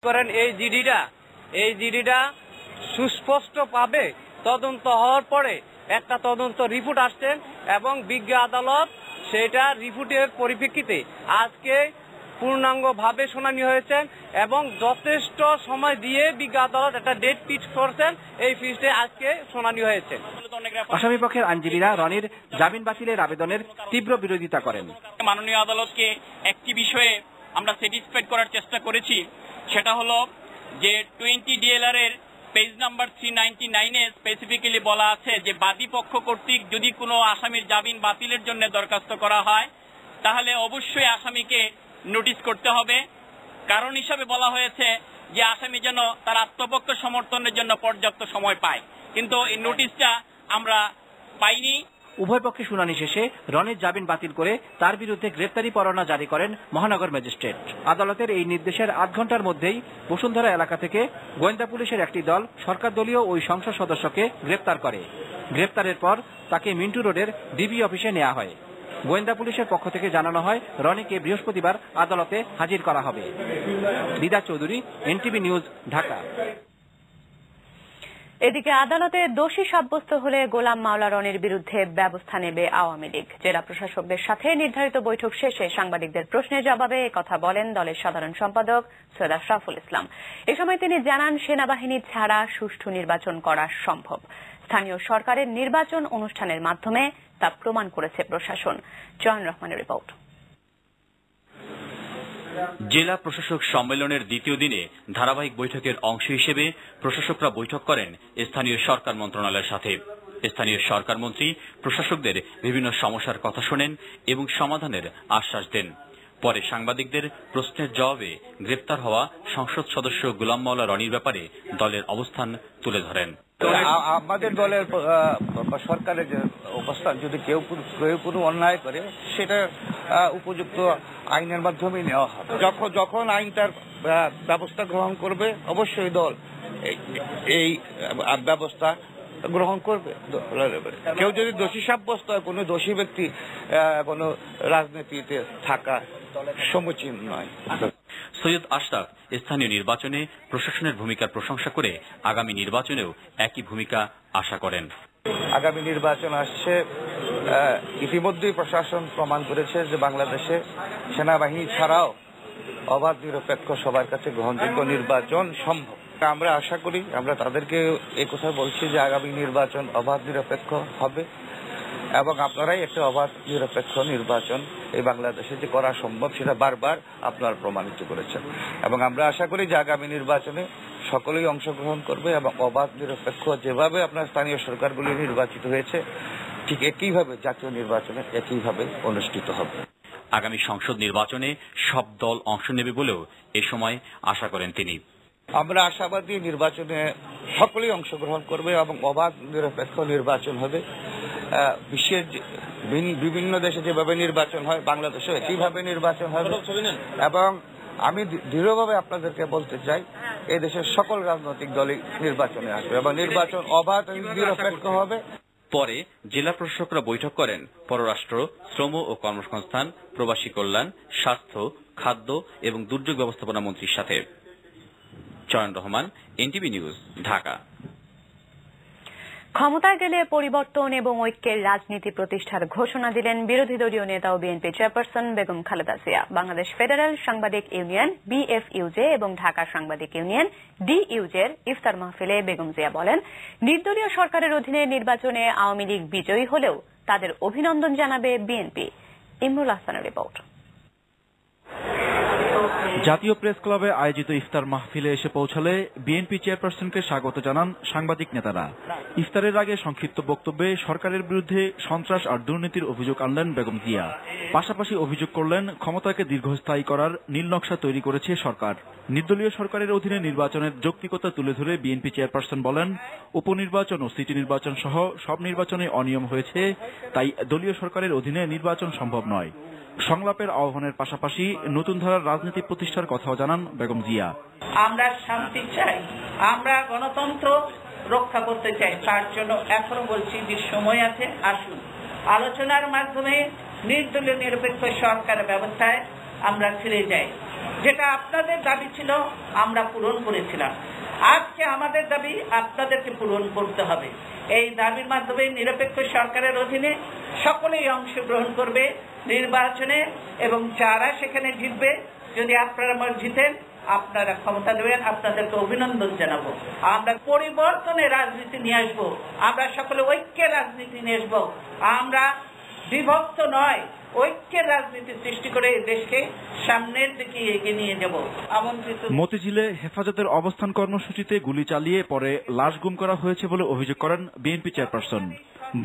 করেন এই জিডিটা সুস্পষ্টভাবে তদন্ত হওয়ার পরে একটা তদন্ত রিপোর্ট আসছেন এবং বিজ্ঞ আদালত সেটা রিপোর্টের পরিপ্রেক্ষিতে আজকে পূর্ণাঙ্গভাবে শুনানি হয়েছে এবং যথেষ্ট সময় দিয়ে বিজ্ঞ আদালত একটা ডেট ফিক্স করছেন। এই ফিক্সে আজকে শুনানি হয়েছে। আসামি পক্ষের আইনজীবীরা রনির জামিন বাতিলের আবেদনের তীব্র বিরোধিতা করেন। মাননীয় আদালতকে একটি বিষয়ে আমরা স্যাটিসফাইড করার চেষ্টা করেছি, সেটা হলো যে 20 DLR এর পেজ নাম্বার 399-এ স্পেসিফিক্যালি বলা আছে যে বাদী পক্ষ কর্তৃক যদি কোনো আসামির জামিন বাতিলের জন্য দরখাস্ত করা হয় তাহলে অবশ্যই আসামিকে নোটিশ করতে হবে। কারণ হিসাবে বলা হয়েছে যে আসামি যেন তার আত্মপক্ষ সমর্থনের জন্য পর্যাপ্ত সময় পায়, কিন্তু এই নোটিশটা আমরা পাইনি। উভয় পক্ষে শুনানি শেষে রনির জামিন বাতিল করে তার বিরুদ্ধে গ্রেপ্তারি পরোয়ানা জারি করেন মহানগর ম্যাজিস্ট্রেট। আদালতের এই নির্দেশের আধ ঘন্টার মধ্যেই বসুন্ধরা এলাকা থেকে গোয়েন্দা পুলিশের একটি দল সরকার দলীয় ওই সংসদ সদস্যকে গ্রেপ্তার করে। গ্রেপ্তারের পর তাকে মিন্টু রোডের ডিবি অফিসে নেওয়া হয়। গোয়েন্দা পুলিশের পক্ষ থেকে জানানো হয় রনিকে বৃহস্পতিবার আদালতে হাজির করা হবে। দিদা চৌধুরী, এনটিভি নিউজ, ঢাকা। এদিকে আদালতে দোষী সাব্যস্ত হলে গোলাম মাওলা রনির বিরুদ্ধে ব্যবস্থা নেবে আওয়ামী লীগ। জেলা প্রশাসকদের সাথে নির্ধারিত বৈঠক শেষে সাংবাদিকদের প্রশ্নের জবাবে একথা বলেন দলের সাধারণ সম্পাদক সৈয়দ আশরাফুল ইসলাম। এ সময় তিনি জানান, সেনাবাহিনী ছাড়া সুষ্ঠু নির্বাচন করা সম্ভব। স্থানীয় সরকারের নির্বাচন অনুষ্ঠানের মাধ্যমে তা প্রমাণ করেছে প্রশাসন। জয়ন রহমানের রিপোর্ট। জেলা প্রশাসক সম্মেলনের দ্বিতীয় দিনে ধারাবাহিক বৈঠকের অংশ হিসেবে প্রশাসকরা বৈঠক করেন স্থানীয় সরকার মন্ত্রণালয়ের সাথে। স্থানীয় সরকার মন্ত্রী প্রশাসকদের বিভিন্ন সমস্যার কথা শোনেন এবং সমাধানের আশ্বাস দেন। পরে সাংবাদিকদের প্রশ্নের জবাবে গ্রেপ্তার হওয়া সংসদ সদস্য গোলাম মাওলা রনির ব্যাপারে দলের অবস্থান তুলে ধরেন। আমাদের দলের সরকারের যে অবস্থান, যদি কেউ কোনো অন্যায় করে সেটা উপযুক্ত আইনের মাধ্যমে নেওয়া হবে। যখন আইন তার ব্যবস্থা গ্রহণ করবে অবশ্যই দল এই ব্যবস্থা গ্রহণ করবে। কেউ যদি দোষী সাব্যস্ত হয়, কোনো দোষী ব্যক্তি কোনো রাজনীতিতে থাকা সমীচীন নয়। সৈয়দ আশরাফ স্থানীয় নির্বাচনে প্রশাসনের ভূমিকার প্রশংসা করে আগামী নির্বাচনেও একই ভূমিকা আশা করেন। আগামী নির্বাচন আসছে, ইতিমধ্যেই প্রশাসন প্রমাণ করেছে যে বাংলাদেশে সেনাবাহিনী ছাড়াও অবাধ নিরপেক্ষ সবার কাছে গ্রহণযোগ্য নির্বাচন সম্ভব। আমরা আশা করি, আমরা তাদেরকে এই কথা বলছি যে আগামী নির্বাচন অবাধ নিরপেক্ষ হবে এবং আপনারাই একটা অবাধ নিরপেক্ষ নির্বাচন এই বাংলাদেশে যে করা সম্ভব সেটা বারবার আপনারা প্রমাণিত করেছেন। এবং আমরা আশা করি যে আগামী নির্বাচনে সকলেই অংশগ্রহণ করবে এবং অবাধ নিরপেক্ষ যেভাবে আপনার স্থানীয় সরকারগুলি নির্বাচিত হয়েছে ঠিক একইভাবে জাতীয় নির্বাচনে একইভাবে অনুষ্ঠিত হবে। আগামী সংসদ নির্বাচনে সব দল অংশ নেবে বলেও এ সময় আশা করেন তিনি। আমরা আশাবাদী নির্বাচনে সকলেই অংশগ্রহণ করবে এবং অবাধ নিরপেক্ষ নির্বাচন হবে। বিশ্বের বিভিন্ন দেশে যেভাবে নির্বাচন হয় বাংলাদেশে একইভাবে নির্বাচন হবে এবং আমি দৃঢ়ভাবে আপনাদেরকে বলতে চাই এই দেশের সকল রাজনৈতিক দলই নির্বাচনে আসবে এবং নির্বাচন অবাধ নিরপেক্ষ হবে। পরে জেলা প্রশাসকরা বৈঠক করেন পররাষ্ট্র, শ্রম ও কর্মসংস্থান, প্রবাসী কল্যাণ, স্বাস্থ্য, খাদ্য এবং দুর্যোগ ব্যবস্থাপনা মন্ত্রীর সাথে। Join Rahman, NTV news, Dhaka. ক্ষমতায় গেলে পরিবর্তন এবং ঐক্যের রাজনীতি প্রতিষ্ঠার ঘোষণা দিলেন বিরোধী দলীয় নেতা ও BNP chairperson Begum Khaleda Zia. Bangladesh federal সাংবাদিক ইউনিয়ন BFUJ এবং ঢাকা সাংবাদিক ইউনিয়ন DUJের ইফতার মাহফিলে বেগম জিয়া বলেন, নির্দলীয় সরকারের অধীনে নির্বাচনে আওয়ামী লীগ বিজয়ী হলেও তাদের অভিনন্দন জানাবে বিএনপি। ইমরুল হাসানের রিপোর্ট। জাতীয় প্রেস ক্লাবে আয়োজিত ইফতার মাহফিলে এসে পৌঁছালে বিএনপি চেয়ারপারসনকে স্বাগত জানান সাংবাদিক নেতারা। ইফতারের আগে সংক্ষিপ্ত বক্তব্যে সরকারের বিরুদ্ধে সন্ত্রাস আর দুর্নীতির অভিযোগ আনলেন বেগম জিয়া। পাশাপাশি অভিযোগ করলেন ক্ষমতাকে দীর্ঘস্থায়ী করার নীলনকশা তৈরি করেছে সরকার। নির্দলীয় সরকারের অধীনে নির্বাচনের যৌক্তিকতা তুলে ধরে বিএনপি চেয়ারপারসন বলেন, উপনির্বাচন ও সিটি নির্বাচন সহ সব নির্বাচনে অনিয়ম হয়েছে, তাই দলীয় সরকারের অধীনে নির্বাচন সম্ভব নয়। সংলাপের আহ্বানের পাশাপাশি নতুন ধারার রাজনীতি প্রতিষ্ঠার কথাও জানান বেগম জিয়া। আমরা শান্তি চাই, আমরা গণতন্ত্র রক্ষা করতে চাই, তার জন্য এখনো বলছি যে সময় আছে, আসুন আলোচনার মাধ্যমে নির্দলীয় নিরপেক্ষ সরকার ব্যবস্থায় আমরা ফিরে যাই। যেটা আপনাদের দাবি ছিল আমরা পূরণ করেছিলাম। আজকে আমাদের দাবি আপনাদেরকে পূরণ করতে হবে। এই দাবির মাধ্যমে নিরপেক্ষ সরকারের অধীনে সকলেই অংশগ্রহণ করবে নির্বাচনে, এবং যারা সেখানে জিতবে, যদি আপনারা জিতেন আপনারা ক্ষমতা দেবেন, আপনাদেরকে অভিনন্দন জানাবো। আমরা পরিবর্তনের রাজনীতি নিয়ে আসবো, আমরা সকলে ঐক্যের রাজনীতি নিয়ে আসবো। আমরা বিভক্ত নয়, ঐক্যের রাজনীতি সৃষ্টি করে এই দেশকে সামনের দিকে এগিয়ে নিয়ে যাব। আমন্ত্রিত মতিঝিলে হেফাজতের অবস্থান কর্মসূচিতে গুলি চালিয়ে পরে লাশ গুম করা হয়েছে বলে অভিযোগ করেন বিএনপি চেয়ারপারসন।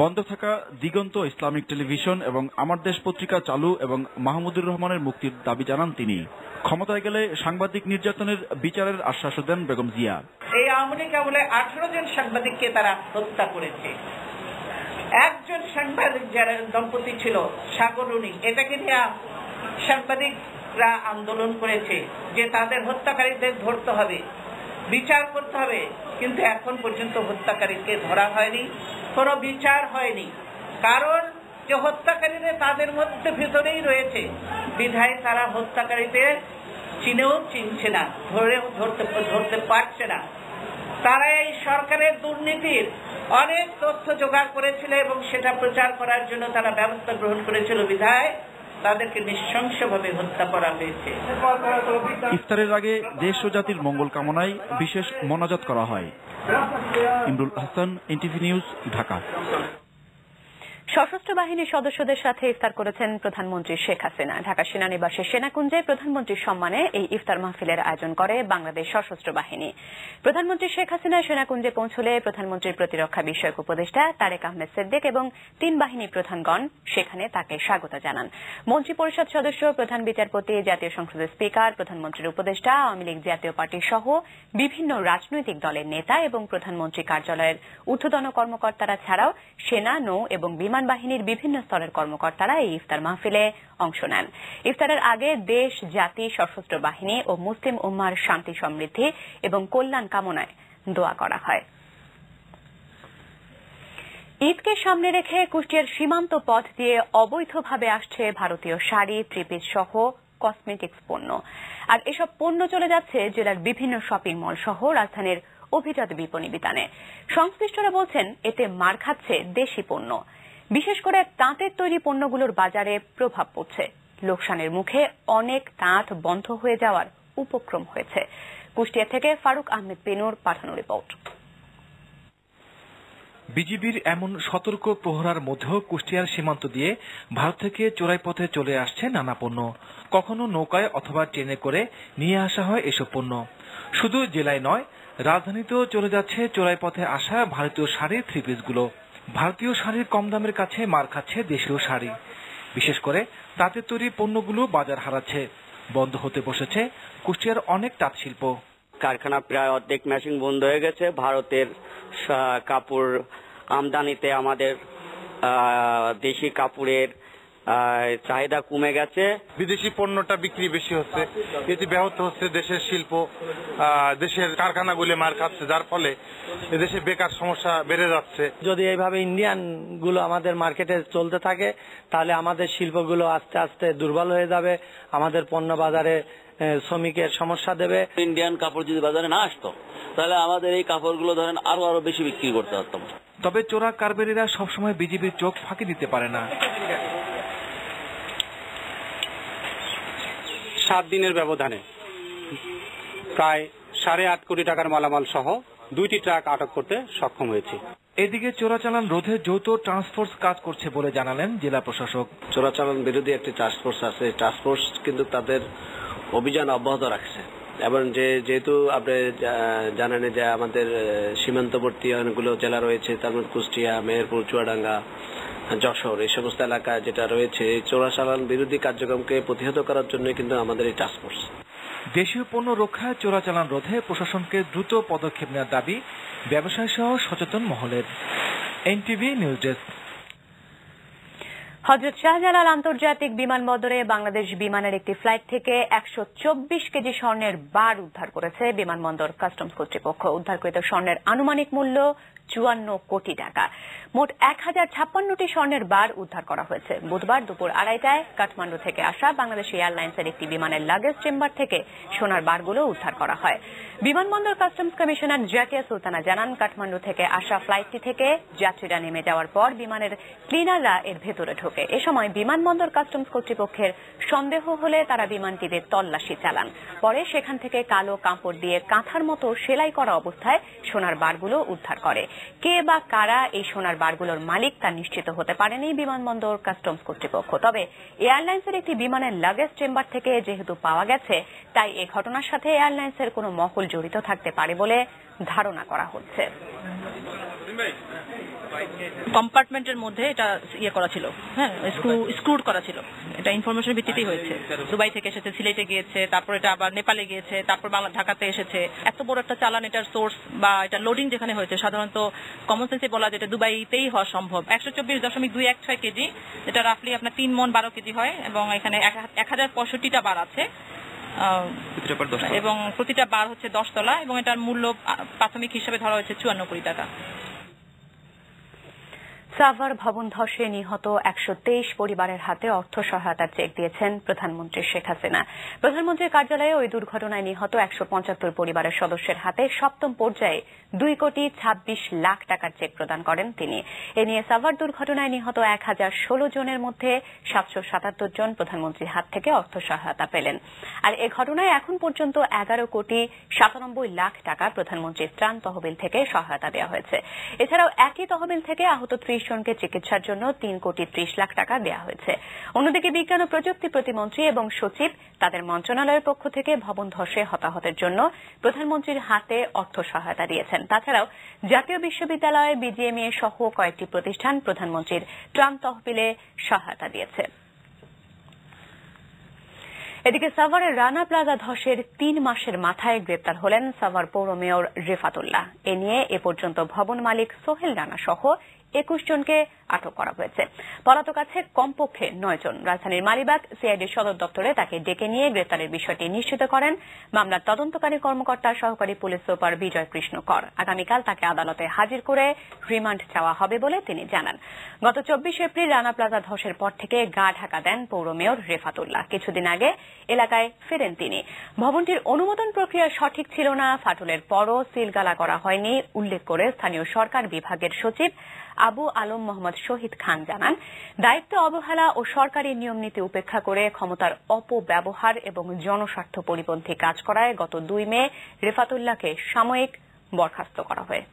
বন্ধ থাকা দিগন্ত ইসলামিক টেলিভিশন এবং আমার দেশ পত্রিকা চালু এবং মাহমুদুর রহমানের মুক্তির দাবি জানান তিনি। ক্ষমতায় গেলে সাংবাদিক নির্যাতনের বিচারের আশ্বাসও দেন বেগম জিয়া। এই আওয়ামী লীগ আমলে 18 জন সাংবাদিককে তারা হত্যা করেছে। একজন সাংবাদিক যারা দম্পতি ছিল সাগরুনি, এটাকে নিয়ে সাংবাদিকরা আন্দোলন করেছে যে তাদের হত্যাকারীদের ধরতে হবে, বিচার করতে হবে, কিন্তু এখন পর্যন্ত হত্যাকারীকে ধরা হয়নি, কোনো বিচার হয়নি। কারণ যে হত্যাকারীরা তাদের মধ্যে ভিতরেই রয়েছে, বিধায় তারা হত্যাকারীদের চিনেও চিনছে না, ধরতে পারছে না। তারা এই সরকারের দুর্নীতির অনেক তথ্য জোগাড় করেছিল এবং সেটা প্রচার করার জন্য তারা ব্যবস্থা গ্রহণ করেছিল, বিধায় তাদেরকে নৃশংসভাবে হত্যা করা হয়েছে। ইফতারের আগে দেশ ও জাতির মঙ্গল কামনায় বিশেষ মোনাজাত করা হয়। Imrul Hasan, NTV news, Dhaka. সশস্ত্র বাহিনীর সদস্যদের সাথে ইফতার করেছেন প্রধানমন্ত্রী শেখ হাসিনা। ঢাকা সেনানিবাসের সেনাকুঞ্জে প্রধানমন্ত্রীর সম্মানে এই ইফতার মাহফিলের আয়োজন করে বাংলাদেশ সশস্ত্র বাহিনী। প্রধানমন্ত্রী শেখ হাসিনা সেনাকুঞ্জে পৌঁছলে প্রধানমন্ত্রীর প্রতিরক্ষা বিষয়ক উপদেষ্টা তারেক আহমেদ সিদ্দিক এবং 3 বাহিনী প্রধানগণ সেখানে তাকে স্বাগত জানান। মন্ত্রী পরিষদ সদস্য, প্রধান বিচারপতি, জাতীয় সংসদের স্পিকার, প্রধানমন্ত্রীর উপদেষ্টা, আওয়ামী লীগ জাতীয় পার্টি সহ বিভিন্ন রাজনৈতিক দলের নেতা এবং প্রধানমন্ত্রী কার্যালয়ের ঊর্ধ্বতন কর্মকর্তারা ছাড়াও সেনা, নৌ এবং বিমান বাহিনীর বিভিন্ন স্তরের কর্মকর্তারা এই ইফতার মাহফিলে অংশ নেন। ইফতারের আগে দেশ, জাতি, সশস্ত্র বাহিনী ও মুসলিম উম্মাহর শান্তি, সমৃদ্ধি এবং কল্যাণ কামনায় দোয়া করা হয়। ঈদকে সামনে রেখে কুষ্টিয়ার সীমান্ত পথ দিয়ে অবৈধভাবে আসছে ভারতীয় শাড়ি, থ্রি-পিস সহ কসমেটিক্স পণ্য। আর এসব পণ্য চলে যাচ্ছে জেলার বিভিন্ন শপিং মল সহ রাজধানীর অভিজাত বিপণী বিতানে। সংশ্লিষ্টরা বলছেন এতে মার খাচ্ছে দেশি পণ্য। বিশেষ করে তাঁতের তৈরি পণ্যগুলোর বাজারে প্রভাব পড়ছে। লোকসানের মুখে অনেক তাঁত বন্ধ হয়ে যাওয়ার উপক্রম হয়েছে। কুষ্টিয়া থেকে ফারুক আহমেদ পেনুর পাঠানো রিপোর্ট। বিজিবির এমন সতর্ক প্রহরার মধ্যেও কুষ্টিয়ার সীমান্ত দিয়ে ভারত থেকে চোরাই পথে চলে আসছে নানা পণ্য। কখনো নৌকায় অথবা ট্রেনে করে নিয়ে আসা হয় এসব পণ্য। শুধু জেলায় নয়, রাজধানীতেও চলে যাচ্ছে চোরাই পথে আসা ভারতীয় শাড়ির থ্রি-পিসগুলো। ভারতীয় শাড়ির কম দামের কাছে মার খাচ্ছে দেশীয় শাড়ি। বিশেষ করে তাঁতের তৈরি পণ্যগুলো বাজার হারাচ্ছে। বন্ধ হতে বসেছে কুষ্টিয়ার অনেক তাঁত শিল্প। কারখানা প্রায় অর্ধেক মেশিন বন্ধ হয়ে গেছে। ভারতের কাপড় আমদানিতে আমাদের দেশি কাপড়ের চাহিদা কমে গেছে। বিদেশি পণ্যটা বিক্রি বেশি হচ্ছে, এতে ব্যাহত হচ্ছে দেশের শিল্প, দেশের কারখানাগুলি মার খাচ্ছে, যার ফলে দেশে বেকার সমস্যা বেড়ে যাচ্ছে। যদি এইভাবে ইন্ডিয়ান গুলো আমাদের মার্কেটে চলতে থাকে, তাহলে আমাদের শিল্পগুলো আস্তে আস্তে দুর্বল হয়ে যাবে, আমাদের পণ্য বাজারে শ্রমিকের সমস্যা দেবে। ইন্ডিয়ান কাপড় যদি বাজারে না আসতো, তাহলে আমাদের এই কাপড়গুলো ধরেন আরো বেশি বিক্রি করতে পারতাম। তবে চোরা কারবারিরা সবসময় বিজিবির চোখ ফাঁকি দিতে পারে না। 7 দিনের ব্যবধানে প্রায় 8.5 কোটি টাকার মালামাল সহ 2টি ট্রাক আটক করতে সক্ষম হয়েছে। এদিকে চোরাচালান রোধে যৌথ টাস্কফোর্স কাজ করছে বলে জানালেন জেলা প্রশাসক। চোরাচালান বিরোধী একটি টাস্কফোর্স আছে, টাস্কফোর্স কিন্তু তাদের অভিযান অব্যাহত রাখছে। এবং যেহেতু আপনি জানেন যে আমাদের সীমান্তবর্তী অনেকগুলো জেলা রয়েছে, তার মধ্যে কুষ্টিয়া, মেহেরপুর, চুয়াডাঙ্গা, যশোর, এই সমস্ত এলাকা যেটা রয়েছে, এই চোরাচালান বিরোধী কার্যক্রমকে প্রতিহত করার জন্য কিন্তু আমাদের এই টাস্কফোর্স। দেশীয় পণ্য রক্ষায় চোরাচালান রোধে প্রশাসনকে দ্রুত পদক্ষেপ নেওয়ার দাবি ব্যবসায়ী সহ সচেতন মহলের। NTV news desk. Hazrat Shahjalal আন্তর্জাতিক বিমানবন্দরে বাংলাদেশ বিমানের একটি ফ্লাইট থেকে 124 কেজি স্বর্ণের বার উদ্ধার করেছে বিমানবন্দর কাস্টমস কর্তৃপক্ষ। উদ্ধারকৃত স্বর্ণের আনুমানিক মূল্য 54 কোটি টাকা। মোট 1056টি স্বর্ণের বার উদ্ধার করা হয়েছে। বুধবার দুপুর 2:30টায় কাঠমান্ডু থেকে আসা বাংলাদেশ এয়ারলাইন্সের একটি বিমানের লাগেজ চেম্বার থেকে সোনার বারগুলো উদ্ধার করা হয়। বিমানবন্দর কাস্টমস কমিশনার জাকিয়া সুলতানা জানান, কাঠমান্ডু থেকে আসা ফ্লাইটটি থেকে যাত্রীরা নেমে যাওয়ার পর বিমানের ক্লিনাররা এর ভেতরে ঢোকে। এ সময় বিমানবন্দর কাস্টমস কর্তৃপক্ষের সন্দেহ হলে তারা বিমানটিতে তল্লাশি চালান। পরে সেখান থেকে কালো কাপড় দিয়ে কাঁথার মতো সেলাই করা অবস্থায় সোনার বারগুলো উদ্ধার করে। কে বা কারা এই সোনার বারগুলোর মালিক তা নিশ্চিত হতে পারেনি বিমানবন্দর কাস্টমস কর্তৃপক্ষ। তবে এয়ারলাইন্সের একটি বিমানের লাগেজ চেম্বার থেকে যেহেতু পাওয়া গেছে, তাই এই ঘটনার সাথে এয়ারলাইন্সের কোনো মহল জড়িত থাকতে পারে বলে ধারণা করা হচ্ছে। কম্পার্টমেন্টের মধ্যে এটা করা ছিল, হ্যাঁ, স্ক্রুড করা ছিল। এটা ইনফরমেশনের ভিত্তিতেই হয়েছে। দুবাই থেকে এসেছে, সিলেটে গিয়েছে, তারপর এটা আবার নেপালে গিয়েছে, তারপর ঢাকাতে এসেছে। এত বড় একটা চালান, এটার সোর্স বা এটা লোডিং যেখানে হয়েছে, সাধারণত কমন সেন্সে বলা যায় এটা দুবাইতেই হওয়া সম্ভব। 124.216 কেজি, যেটা রাফলি আপনার 3 মণ 12 কেজি হয়, এবং এখানে 1065টা বার আছে এবং প্রতিটা বার হচ্ছে 10 তলা, এবং এটার মূল্য প্রাথমিক হিসাবে ধরা হয়েছে 54 কোটি টাকা। সাভার ভবন ধসে নিহত 123 পরিবারের হাতে অর্থ সহায়তার চেক দিয়েছেন প্রধানমন্ত্রী শেখ হাসিনা। প্রধানমন্ত্রীর কার্যালয়ে ওই দুর্ঘটনায় নিহত 175 পরিবারের সদস্যের হাতে সপ্তম পর্যায়ে 2,26,00,000 টাকার চেক প্রদান করেন তিনি। এ নিয়ে সাভার দুর্ঘটনায় নিহত 1016 জনের মধ্যে 777 জন প্রধানমন্ত্রীর হাত থেকে অর্থ সহায়তা পেলেন। আর এ ঘটনায় এখন পর্যন্ত 11,97,00,000 টাকা প্রধানমন্ত্রীর ত্রাণ তহবিল থেকে সহায়তা দেওয়া হয়েছে। এছাড়াও একই তহবিল থেকে আহত 30 জনকে চিকিৎসার জন্য 3,30,00,000 টাকা দেওয়া হয়েছে। অন্যদিকে বিজ্ঞান ও প্রযুক্তি প্রতিমন্ত্রী এবং সচিব তাদের মন্ত্রণালয়ের পক্ষ থেকে ভবন ধসে হতাহতের জন্য প্রধানমন্ত্রীর হাতে অর্থ সহায়তা দিয়েছেন। তাছাড়াও জাতীয় বিশ্ববিদ্যালয়, বিজিএমইএ সহ কয়েকটি প্রতিষ্ঠান প্রধানমন্ত্রীর ত্রাণ তহবিলে সহায়তা দিয়েছে। এদিকে সাভারের রানা প্লাজা ধসের 3 মাসের মাথায় গ্রেপ্তার হলেন সাভার পৌর মেয়র রেফাতুল্লাহ। এ নিয়ে এ পর্যন্ত ভবন মালিক সোহেল রানা সহ 21 জনকে আটক করা হয়েছে। পলাতক আছে কমপক্ষে 9 জন। রাজধানীর মালিবাগ সিআইডির সদর দপ্তরে তাকে ডেকে নিয়ে গ্রেপ্তারের বিষয়টি নিশ্চিত করেন মামলার তদন্তকারী কর্মকর্তা সহকারী পুলিশ সুপার বিজয় কৃষ্ণ কর। আগামীকাল তাকে আদালতে হাজির করে রিমান্ড চাওয়া হবে বলে তিনি জানান। গত 24 এপ্রিল রানা প্লাজা ধসের পর থেকে গা ঢাকা দেন পৌর মেয়র রেফাতুল্লাহ। কিছুদিন আগে এলাকায় ফেরেন তিনি। ভবনটির অনুমোদন প্রক্রিয়া সঠিক ছিল না, ফাটলের পরও সিলগালা করা হয়নি উল্লেখ করে স্থানীয় সরকার বিভাগের সচিব আবু আলম মোহাম্মদ শহীদ খান জানান, দায়িত্ব অবহেলা ও সরকারি নিয়ম নীতি উপেক্ষা করে ক্ষমতার অপব্যবহার এবং জনস্বার্থ পরিপন্থী কাজ করায় গত 2 মে রেফাতুল্লাহকে সাময়িক বরখাস্ত করা হয়।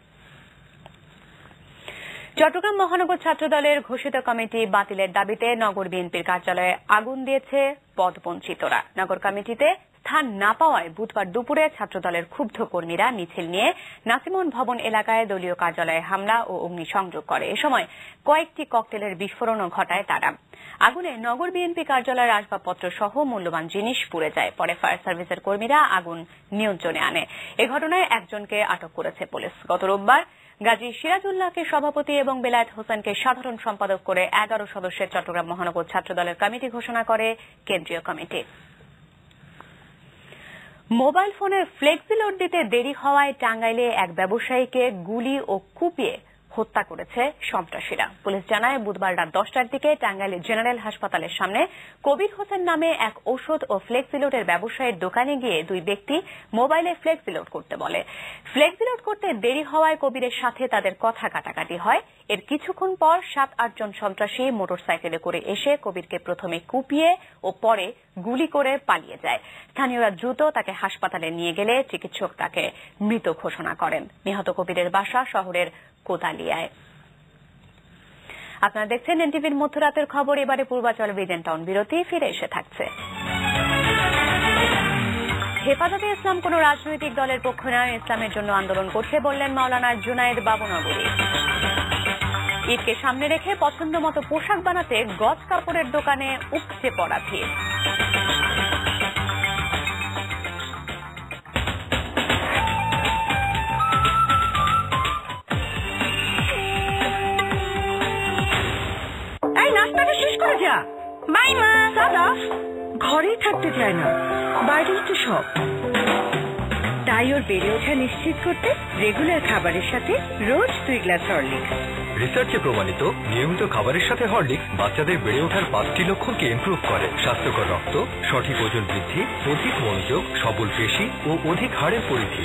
চট্টগ্রাম মহানগর ছাত্রদলের ঘোষিত কমিটি বাতিলের দাবিতে নগর বিএনপির কার্যালয়ে আগুন দিয়েছে পদবঞ্চিতরা। নগর কমিটিতে স্থান না পাওয়ায় বুধবার দুপুরে ছাত্রদলের ক্ষুব্ধ কর্মীরা মিছিল নিয়ে নাসিমন ভবন এলাকায় দলীয় কার্যালয়ে হামলা ও অগ্নিসংযোগ করে। এ সময় কয়েকটি ককটেলের বিস্ফোরণও ঘটায় তারা। আগুনে নগর বিএনপি কার্যালয়ের আসবাবপত্র সহ মূল্যবান জিনিস পুড়ে যায়। পরে ফায়ার সার্ভিসের কর্মীরা আগুন নিয়ন্ত্রণে আনে। এ ঘটনায় একজনকে আটক করেছে পুলিশ। গত রোববার গাজী সিরাজউল্লাহকে সভাপতি এবং বেলায়েত হোসেনকে সাধারণ সম্পাদক করে 11 সদস্যের চট্টগ্রাম মহানগর ছাত্রদলের কমিটি ঘোষণা করে কেন্দ্রীয় কমিটি। মোবাইল ফোনের ফ্লেক্সি লোড দিতে দেরি হওয়ায় টাঙ্গাইলে এক ব্যবসায়ীকে গুলি ও কুপিয়ে হত্যা করেছে সন্ত্রাসীরা। পুলিশ জানায়, বুধবার রাত 10টার দিকে টাঙ্গাইল জেনারেল হাসপাতালের সামনে কবির হোসেন নামে এক ঔষধ ও ফ্লেক্সিলোডের ব্যবসায়ীর দোকানে গিয়ে 2 ব্যক্তি মোবাইলে ফ্লেক্সিলোড করতে বলে। ফ্লেক্সিলোড করতে দেরি হওয়ায় কবিরের সাথে তাদের কথা কাটাকাটি হয়। এর কিছুক্ষণ পর 7-8 জন সন্ত্রাসী মোটরসাইকেলে করে এসে কবিরকে প্রথমে কুপিয়ে ও পরে গুলি করে পালিয়ে যায়। স্থানীয়রা দ্রুত তাকে হাসপাতালে নিয়ে গেলে চিকিৎসক তাকে মৃত ঘোষণা করেন। নিহত কবিরের বাসা শহরের কোদালিয়ায়। আপনারা দেখছেন এনটিভির মধ্যরাতের খবর। এবারে পূর্বাচল ভিজেন টাউন বিরতি, ফিরে এসে থাকছে। হেফাজতে ইসলাম কোন রাজনৈতিক দলের পক্ষ নয়, ইসলামের জন্য আন্দোলন করছে বললেন মাওলানা জুনায়েদ বাবুনগরী। ঈদকে সামনে রেখে পছন্দ মতো পোশাক বানাতে গজ কাপড়ের দোকানে উপচে পড়া ভিড়। নাস্তাটা শেষ করে বেড়ে ওঠা নিশ্চিত করতে রেগুলার খাবারের সাথে রোজ 2 গ্লাস হরলিক্স। রিসার্চে প্রমাণিত নিয়মিত খাবারের সাথে হরলিক্স বাচ্চাদের বেড়ে ওঠার 5টি লক্ষণকে ইমপ্রুভ করে। স্বাস্থ্যকর রক্ত, সঠিক ওজন বৃদ্ধি, অধিক মনোযোগ, সবল পেশি ও অধিক হাড়ের পরিধি।